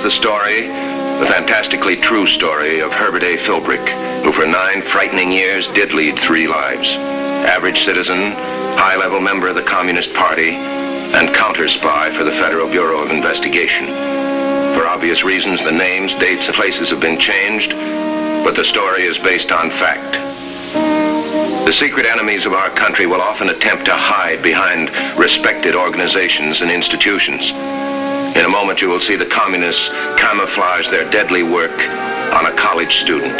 the story, the fantastically true story of Herbert A. Philbrick, who for 9 frightening years did lead 3 lives. Average citizen, high-level member of the Communist Party, and counter-spy for the Federal Bureau of Investigation. For obvious reasons, the names, dates, and places have been changed, but the story is based on fact. The secret enemies of our country will often attempt to hide behind respected organizations and institutions. In a moment, you will see the communists camouflage their deadly work on a college student.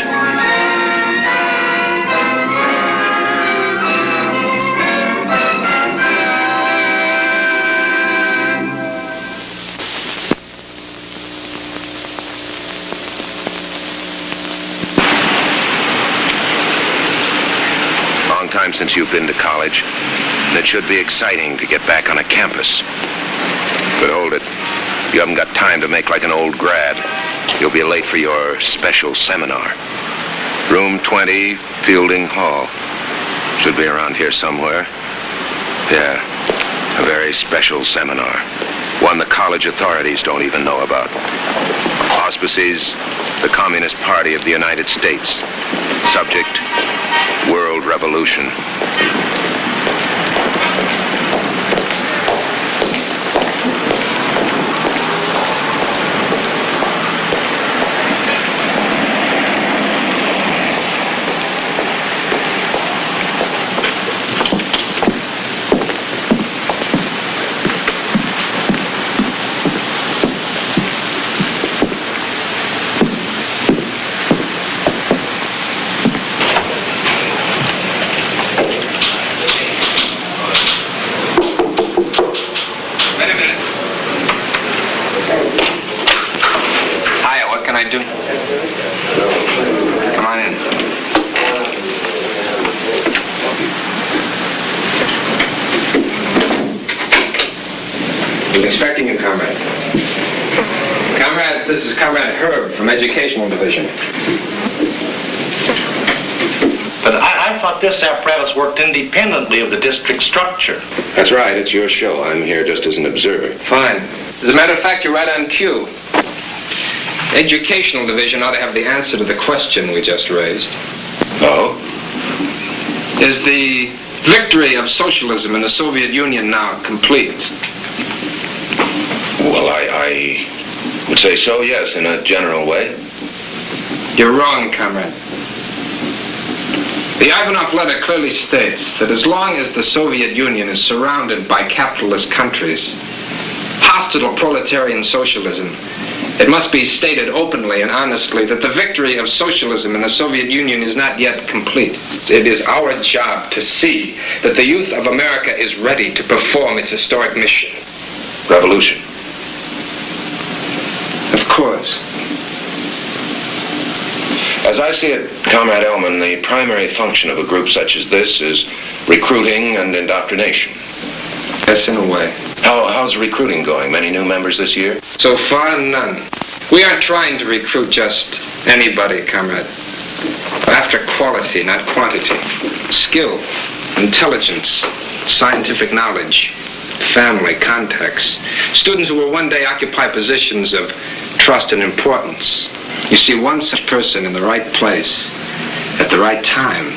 Time since you've been to college, and it should be exciting to get back on a campus. But hold it. You haven't got time to make like an old grad. You'll be late for your special seminar. Room 20, Fielding Hall. Should be around here somewhere. Yeah, a very special seminar. One the college authorities don't even know about. Auspices, the Communist Party of the United States. Subject, World Revolution. Expecting you, comrade. Comrades, this is Comrade Herb from Educational Division. But I thought this apparatus worked independently of the district structure. That's right, it's your show. I'm here just as an observer. Fine. As a matter of fact, you're right on cue. Educational Division ought to have the answer to the question we just raised. Oh? Is the victory of socialism in the Soviet Union now complete? Well, I would say so, yes, in a general way. You're wrong, comrade. The Ivanov letter clearly states that as long as the Soviet Union is surrounded by capitalist countries, hostile to proletarian socialism, it must be stated openly and honestly that the victory of socialism in the Soviet Union is not yet complete. It is our job to see that the youth of America is ready to perform its historic mission. Revolution. Of course. As I see it, Comrade Ellman, the primary function of a group such as this is recruiting and indoctrination. Yes, in a way. How's recruiting going? Many new members this year? So far, none. We aren't trying to recruit just anybody, comrade. We're after quality, not quantity. Skill, intelligence, scientific knowledge, family, contacts. Students who will one day occupy positions of trust and importance. You see, one such person in the right place at the right time.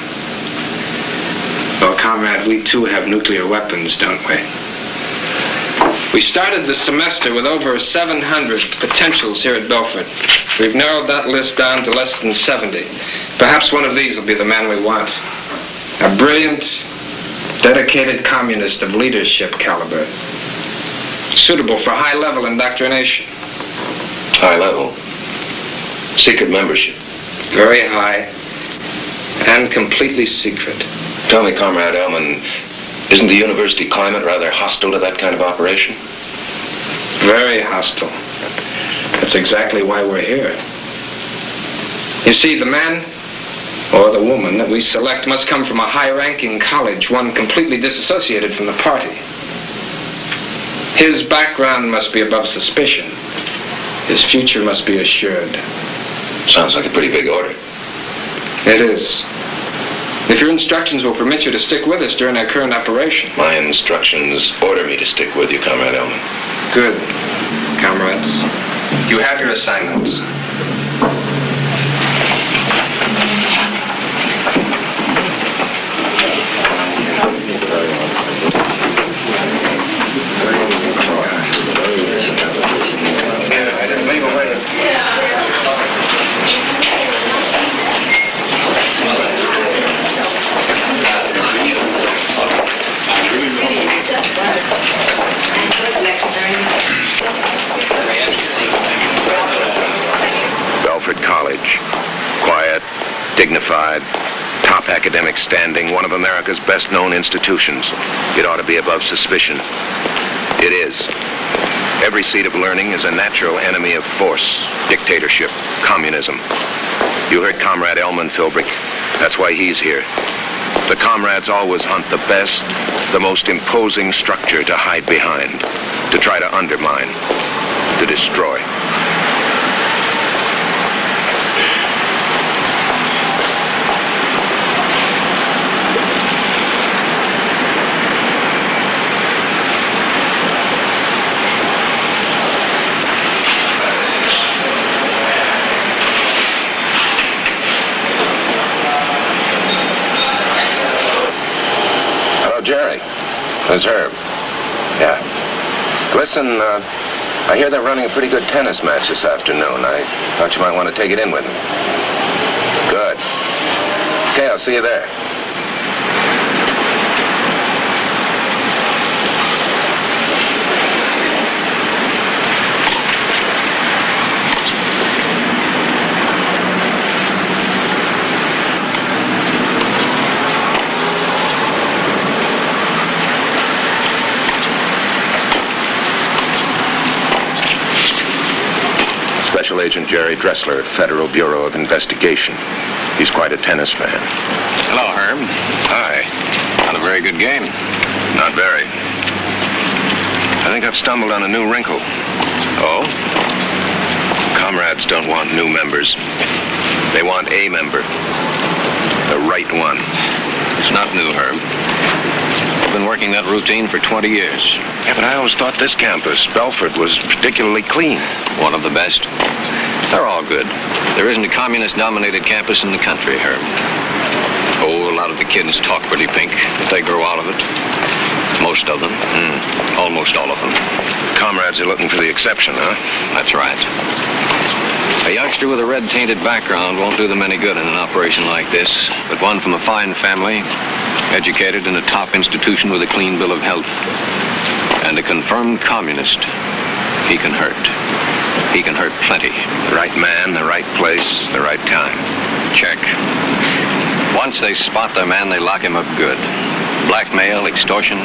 Well, comrade, we too have nuclear weapons, don't we? We started the semester with over 700 potentials here at Belfort. We've narrowed that list down to less than 70. Perhaps one of these will be the man we want. A brilliant, dedicated communist of leadership caliber. Suitable for high-level indoctrination. High level? Secret membership? Very high and completely secret. Tell me, Comrade Ellman, isn't the university climate rather hostile to that kind of operation? Very hostile. That's exactly why we're here. You see, the man or the woman that we select must come from a high-ranking college, one completely disassociated from the party. His background must be above suspicion. His future must be assured. Sounds like a pretty big order. It is. If your instructions will permit you to stick with us during our current operation. My instructions order me to stick with you, Comrade Ellman. Good, comrades. You have your assignments. Belford College. Quiet, dignified, top academic standing, one of America's best-known institutions. It ought to be above suspicion. It is. Every seat of learning is a natural enemy of force, dictatorship, communism. You heard Comrade Elman Philbrick. That's why he's here. The comrades always hunt the best, the most imposing structure to hide behind, to try to undermine, to destroy. Jerry, it's Herb. Yeah. Listen, I hear they're running a pretty good tennis match this afternoon. I thought you might want to take it in with me. Good. Okay, I'll see you there. Special Agent Jerry Dressler, Federal Bureau of Investigation. He's quite a tennis fan. Hello, Herb. Hi. Not a very good game. Not very. I think I've stumbled on a new wrinkle. Oh? Comrades don't want new members. They want a member. The right one. It's not new, Herb. I've been working that routine for 20 years. Yeah, but I always thought this campus, Belford, was particularly clean. One of the best. They're all good. There isn't a communist-dominated campus in the country, Herb. Oh, a lot of the kids talk pretty pink, but they grow out of it. Most of them. Almost all of them. Comrades are looking for the exception, huh? That's right. A youngster with a red-tainted background won't do them any good in an operation like this, but one from a fine family, educated in a top institution with a clean bill of health, and a confirmed communist, he can hurt. He can hurt plenty. The right man, the right place, the right time. Check. Once they spot their man, they lock him up good. Blackmail, extortion,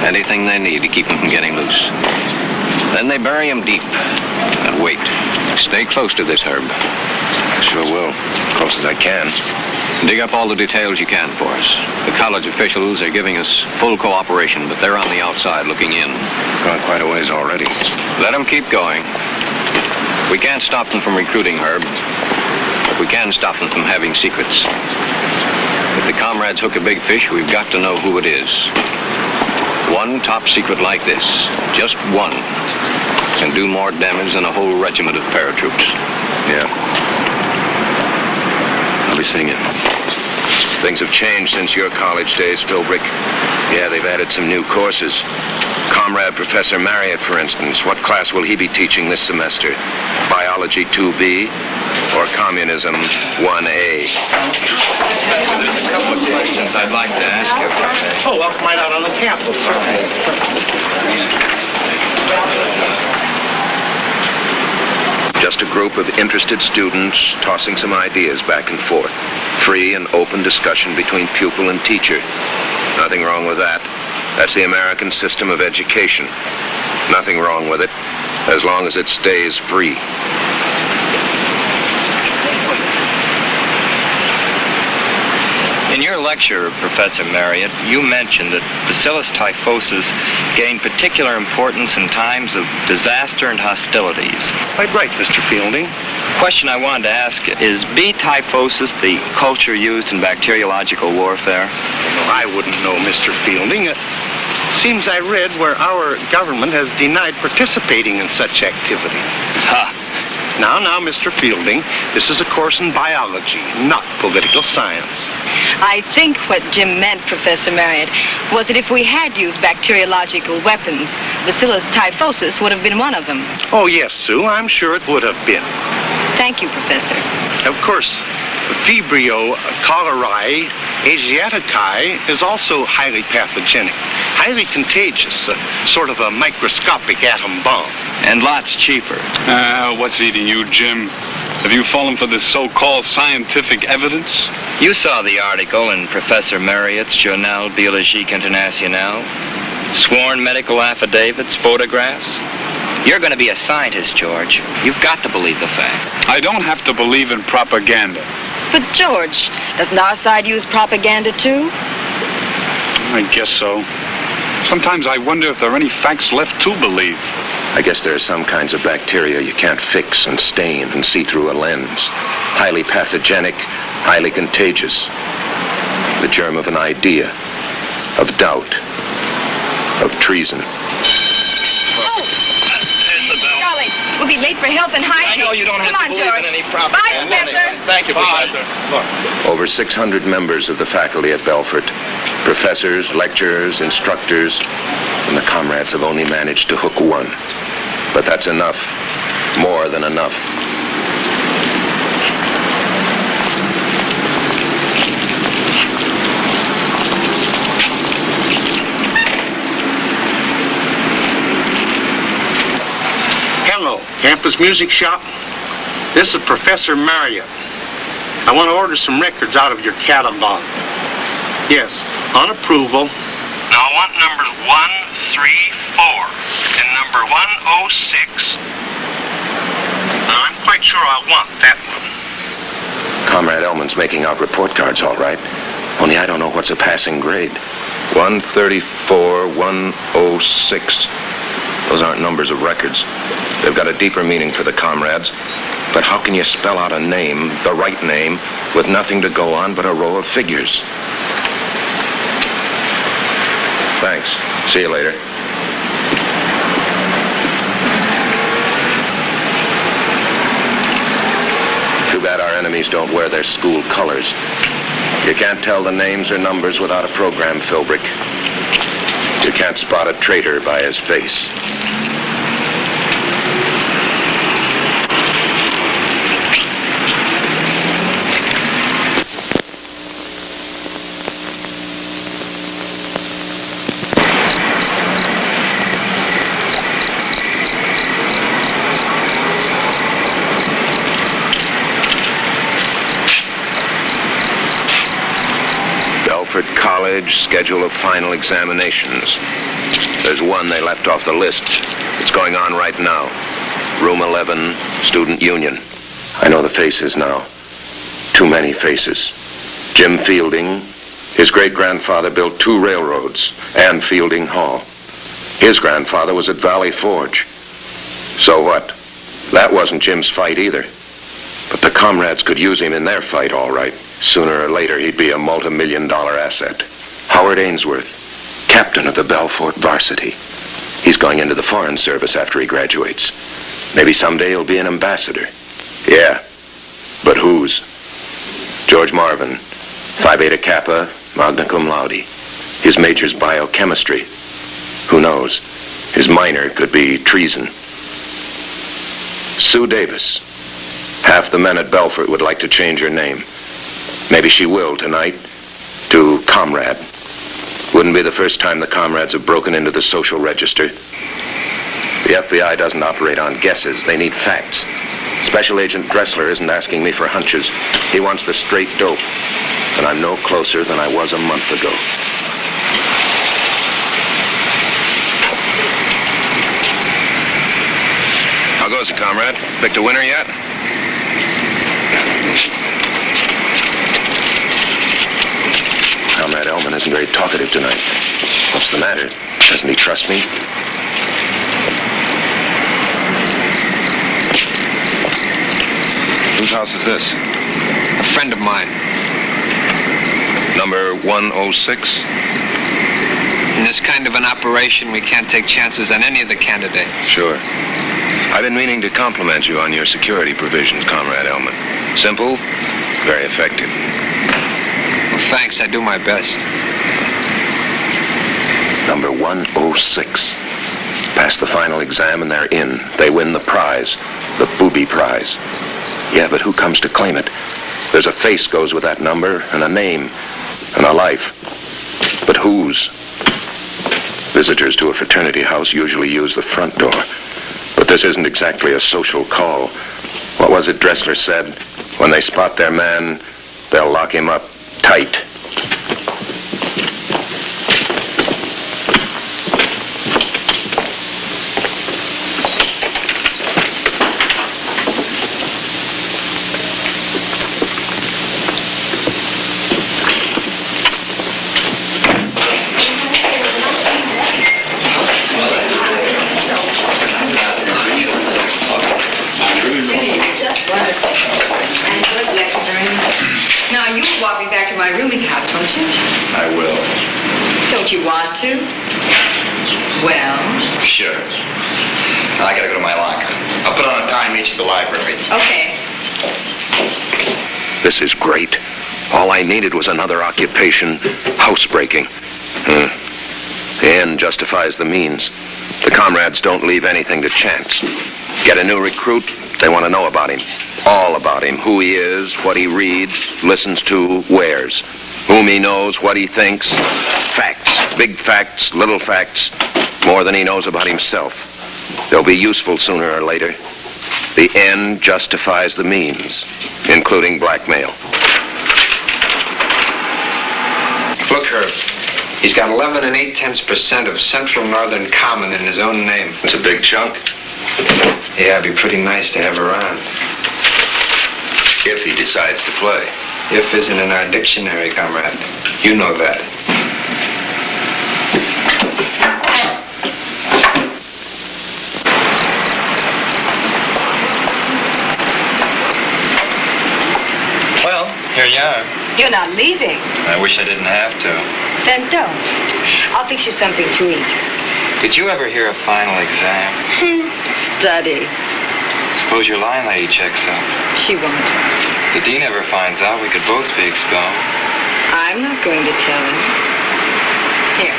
anything they need to keep him from getting loose. Then they bury him deep and wait. Stay close to this, Herb. I sure will. Close as I can. Dig up all the details you can for us. The college officials are giving us full cooperation, but they're on the outside looking in. Gone quite a ways already. Let them keep going. We can't stop them from recruiting, Herb, but we can stop them from having secrets. If the comrades hook a big fish, we've got to know who it is. One top secret like this, just one, can do more damage than a whole regiment of paratroops. Yeah. I'll be seeing you. Things have changed since your college days, Philbrick. Yeah, they've added some new courses. Comrade Professor Marriott, for instance, what class will he be teaching this semester? Biology 2B or Communism 1A? There's a couple of questions I'd like to ask you. Oh, well, right out on the campus. Just a group of interested students tossing some ideas back and forth. Free and open discussion between pupil and teacher. Nothing wrong with that. That's the American system of education. Nothing wrong with it, as long as it stays free. In your lecture, Professor Marriott, you mentioned that bacillus typhosus gained particular importance in times of disaster and hostilities. Quite right, Mr. Fielding. The question I wanted to ask is B typhosus the culture used in bacteriological warfare? I wouldn't know, Mr. Fielding. It seems I read where our government has denied participating in such activity. Ha! Now, Mr. Fielding, this is a course in biology, not political science. I think what Jim meant, Professor Marriott, was that if we had used bacteriological weapons, Bacillus typhosus would have been one of them. Oh, yes, Sue, I'm sure it would have been. Thank you, Professor. Of course, Vibrio cholerae asiaticae is also highly pathogenic, highly contagious, sort of a microscopic atom bomb. And lots cheaper. What's eating you, Jim? Have you fallen for this so-called scientific evidence? You saw the article in Professor Marriott's Journal Biologique International. Sworn medical affidavits, photographs. You're going to be a scientist, George. You've got to believe the fact. I don't have to believe in propaganda. But, George, doesn't our side use propaganda, too? I guess so. Sometimes I wonder if there are any facts left to believe. I guess there are some kinds of bacteria you can't fix and stain and see through a lens. Highly pathogenic, highly contagious. The germ of an idea, of doubt, of treason. Golly, we'll be late for help and hygiene. I know you don't have to believe in any propaganda. Bye, Professor. Thank you, Professor. Over 600 members of the faculty at Belfort, professors, lecturers, instructors, and the comrades have only managed to hook one. But that's enough, more than enough. Hello, campus music shop. This is Professor Marriott. I want to order some records out of your catalog. Yes, on approval. Now I want numbers 1, 3, 4, and number 106. Now I'm quite sure I want that one. Comrade Ellman's making out report cards, all right. Only I don't know what's a passing grade. 134, 106. Those aren't numbers of records. They've got a deeper meaning for the comrades. But how can you spell out a name, the right name, with nothing to go on but a row of figures? Thanks. See you later. Too bad our enemies don't wear their school colors. You can't tell the names or numbers without a program, Philbrick. You can't spot a traitor by his face. College schedule of final examinations. There's one they left off the list. It's going on right now. Room 11, Student Union. I know the faces now. Too many faces. Jim Fielding. His great-grandfather built 2 railroads and Fielding Hall. His grandfather was at Valley Forge. So what? That wasn't Jim's fight either. But the comrades could use him in their fight, all right. Sooner or later, he'd be a multi-million-dollar asset. Howard Ainsworth, captain of the Belfort varsity. He's going into the Foreign Service after he graduates. Maybe someday he'll be an ambassador. Yeah, but whose? George Marvin, Phi Beta Kappa, magna cum laude. His major's biochemistry. Who knows? His minor could be treason. Sue Davis. Half the men at Belfort would like to change her name. Maybe she will tonight, to Comrade. Wouldn't be the first time the comrades have broken into the social register. The FBI doesn't operate on guesses. They need facts. Special Agent Dressler isn't asking me for hunches. He wants the straight dope. And I'm no closer than I was a month ago. How goes it, comrade? Picked a winner yet? Comrade Ellman isn't very talkative tonight. What's the matter? Doesn't he trust me? Whose house is this? A friend of mine. Number 106? this kind of an operation, we can't take chances on any of the candidates. Sure. I've been meaning to compliment you on your security provisions, Comrade Elman. Simple, very effective. Well, thanks. I do my best. Number 106. Pass the final exam and they're in. They win the prize, the booby prize. Yeah, but who comes to claim it? There's a face goes with that number, and a name, and a life. But whose? Visitors to a fraternity house usually use the front door. But this isn't exactly a social call. What was it Dressler said? When they spot their man, they'll lock him up tight. Now, you'll walk me back to my rooming house, won't you? I will. Don't you want to? Well? Sure. Now I gotta go to my locker. I'll put on a time each at the library. Okay. This is great. All I needed was another occupation, housebreaking. The end justifies the means. The comrades don't leave anything to chance. Get a new recruit, they want to know about him. All about him, who he is, what he reads, listens to, wears. Whom he knows, what he thinks. Facts, big facts, little facts, more than he knows about himself. They'll be useful sooner or later. The end justifies the means, including blackmail. Look, Herb. He's got 11 8/10% of Central Northern Common in his own name. It's a big chunk. Yeah, it'd be pretty nice to have around. If he decides to play. If isn't in our dictionary, comrade. You know that. Well, here you are. You're not leaving. I wish I didn't have to. Then don't. I'll fix you something to eat. Did you ever hear a final exam? Study. Suppose your line lady checks out. She won't. The dean ever finds out, we could both be expelled. I'm not going to tell him. Here.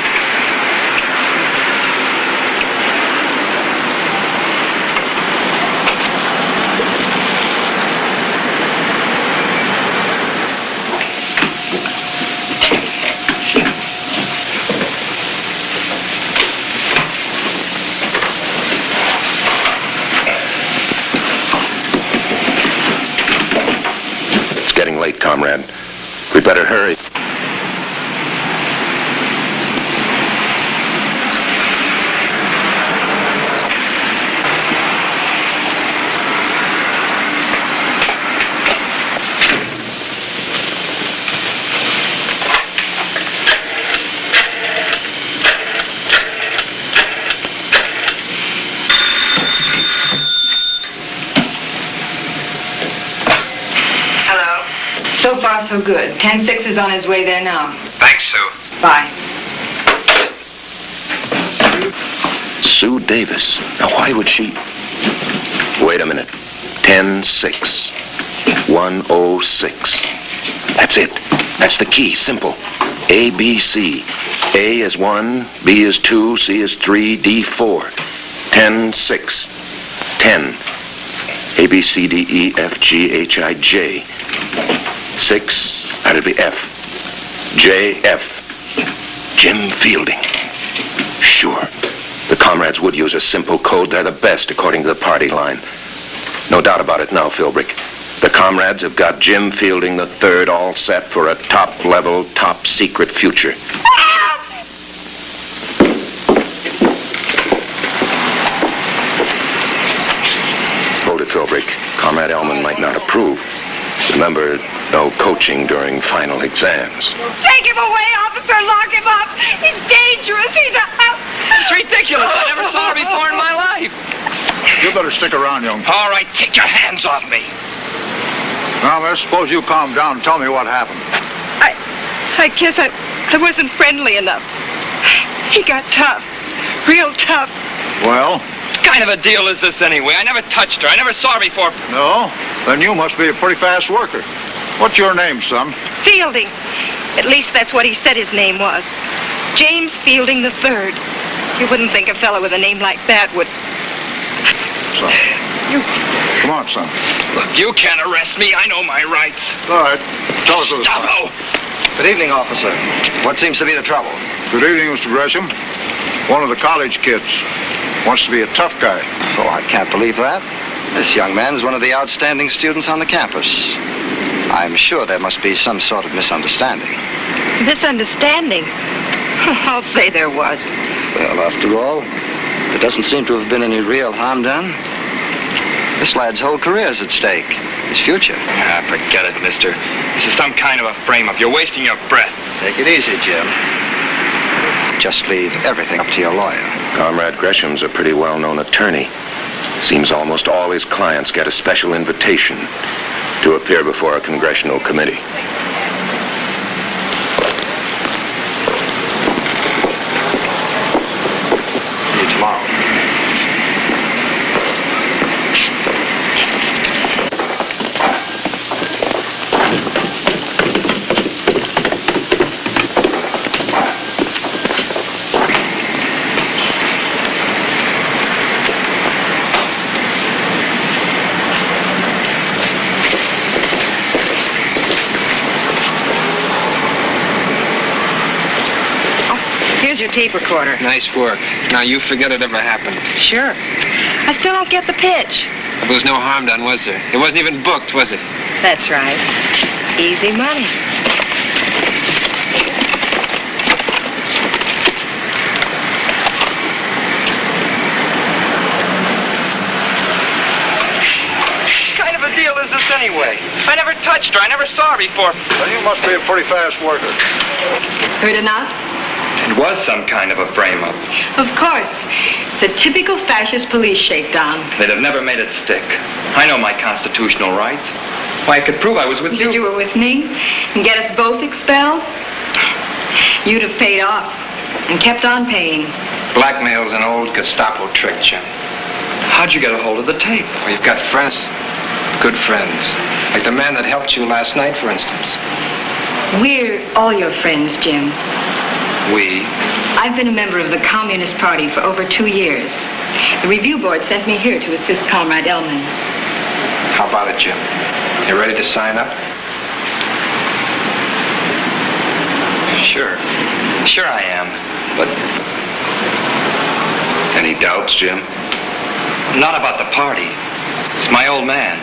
Late, comrade. We'd better hurry. So far, so good. 10-6 is on his way there now. Thanks, Sue. Bye. Sue Davis. Now, why would she... Wait a minute. 10-6. 106. That's it. That's the key. Simple. A, B, C. A is 1, B is 2, C is 3, D 4. 10-6. 10. A, B, C, D, E, F, G, H, I, J. 6, that'd be F. J, F. Jim Fielding. Sure. The comrades would use a simple code. They're the best, according to the party line. No doubt about it now, Philbrick. The comrades have got Jim Fielding III all set for a top-level, top-secret future. Hold it, Philbrick. Comrade Elman might not approve. Remember, no coaching during final exams. Take him away, officer! Lock him up! He's dangerous! He's a... It's ridiculous. I never saw her before in my life. You better stick around, young. All right, take your hands off me. Now, miss, suppose you calm down and tell me what happened. I guess I wasn't friendly enough. He got tough. Real tough. Well? What kind of a deal is this anyway? I never touched her. I never saw her before. No? Then you must be a pretty fast worker. What's your name, son? Fielding. At least that's what he said his name was. James Fielding III. You wouldn't think a fellow with a name like that would... Son. Come on, son. Look, you can't arrest me. I know my rights. All right. Tell us who the Stop. Good evening, officer. What seems to be the trouble? Good evening, Mr. Gresham. One of the college kids wants to be a tough guy. Oh, I can't believe that. This young man is one of the outstanding students on the campus. I'm sure there must be some sort of misunderstanding. Misunderstanding? I'll say there was. Well, after all, there doesn't seem to have been any real harm done. This lad's whole career is at stake. His future. Ah, forget it, mister. This is some kind of a frame-up. You're wasting your breath. Take it easy, Jim. Just leave everything up to your lawyer. Comrade Gresham's a pretty well-known attorney. Seems almost all his clients get a special invitation to appear before a congressional committee. See you tomorrow. Tape recorder. Nice work. Now you forget it ever happened. Sure. I still don't get the pitch. There was no harm done, was there? It wasn't even booked, was it? That's right. Easy money. What kind of a deal is this anyway? I never touched her. I never saw her before. Well, you must be a pretty fast worker. Heard enough? It was some kind of a frame-up. Of course. The typical fascist police shakedown. They'd have never made it stick. I know my constitutional rights. Why, I could prove I was with you. You were with me and get us both expelled? You'd have paid off and kept on paying. Blackmail's an old Gestapo trick, Jim. How'd you get a hold of the tape? Well, you've got friends. Good friends. Like the man that helped you last night, for instance. We're all your friends, Jim. We? I've been a member of the Communist Party for over 2 years. The review board sent me here to assist Comrade Ellman. How about it, Jim? You ready to sign up? Sure. Sure I am. But Any doubts, Jim? not about the party. It's my old man.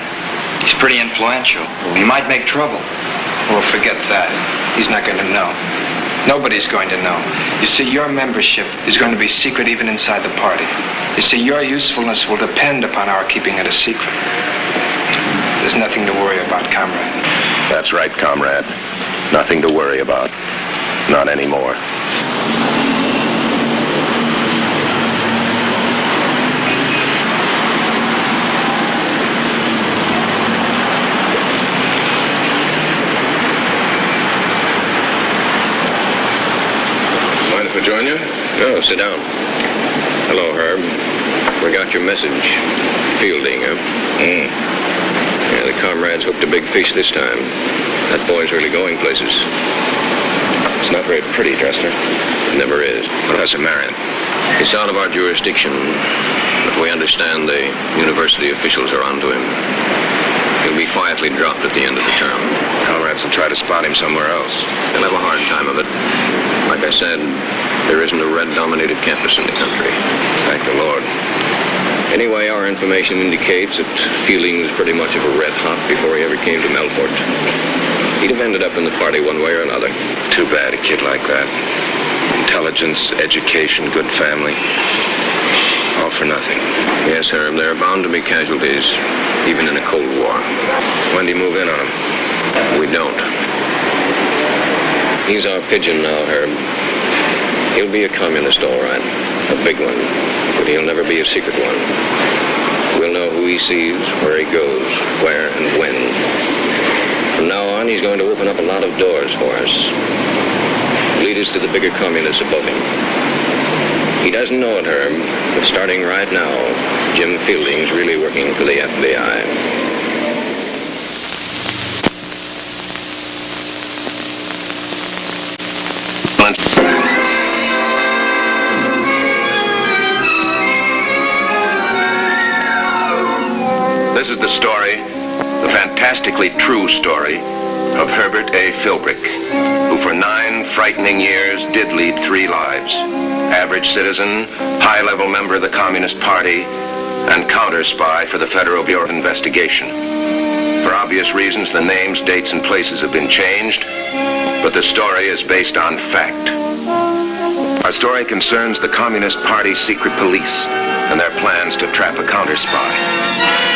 He's pretty influential. He might make trouble. Well, forget that. He's not going to know. Nobody's going to know. You see, your membership is going to be secret even inside the party. You see, your usefulness will depend upon our keeping it a secret. There's nothing to worry about, comrade. That's right, comrade. Nothing to worry about. Not anymore. Join you? Oh, sit down. Hello, Herb. We got your message. Fielding, huh? Yeah, the comrades hooked a big fish this time. That boy's really going places. It's not very pretty, Dressler. It never is. Professor Marion. It's out of our jurisdiction, but we understand the university officials are onto him. He'll be quietly dropped at the end of the term. Comrades will try to spot him somewhere else. They'll have a hard time of it. Like I said, there isn't a red-dominated campus in the country. Thank the Lord. Anyway, our information indicates that Fielding was pretty much of a red hot before he ever came to Melfort. He'd have ended up in the party one way or another. Too bad, a kid like that. Intelligence, education, good family. All for nothing. Yes, Herb, there are bound to be casualties, even in a Cold War. When do you move in on him? We don't. He's our pigeon now, Herb. He'll be a communist, all right. A big one. But he'll never be a secret one. We'll know who he sees, where he goes, where and when. From now on, he's going to open up a lot of doors for us. Lead news to the bigger communists above him. He doesn't know it, Herb, but starting right now, Jim Fielding's really working for the FBI. This is the story, the fantastically true story, of Herbert A. Philbrick, who for 9 frightening years did lead 3 lives. Average citizen, high-level member of the Communist Party, and counter-spy for the Federal Bureau of Investigation. For obvious reasons, the names, dates, and places have been changed, but the story is based on fact. Our story concerns the Communist Party's secret police and their plans to trap a counter-spy.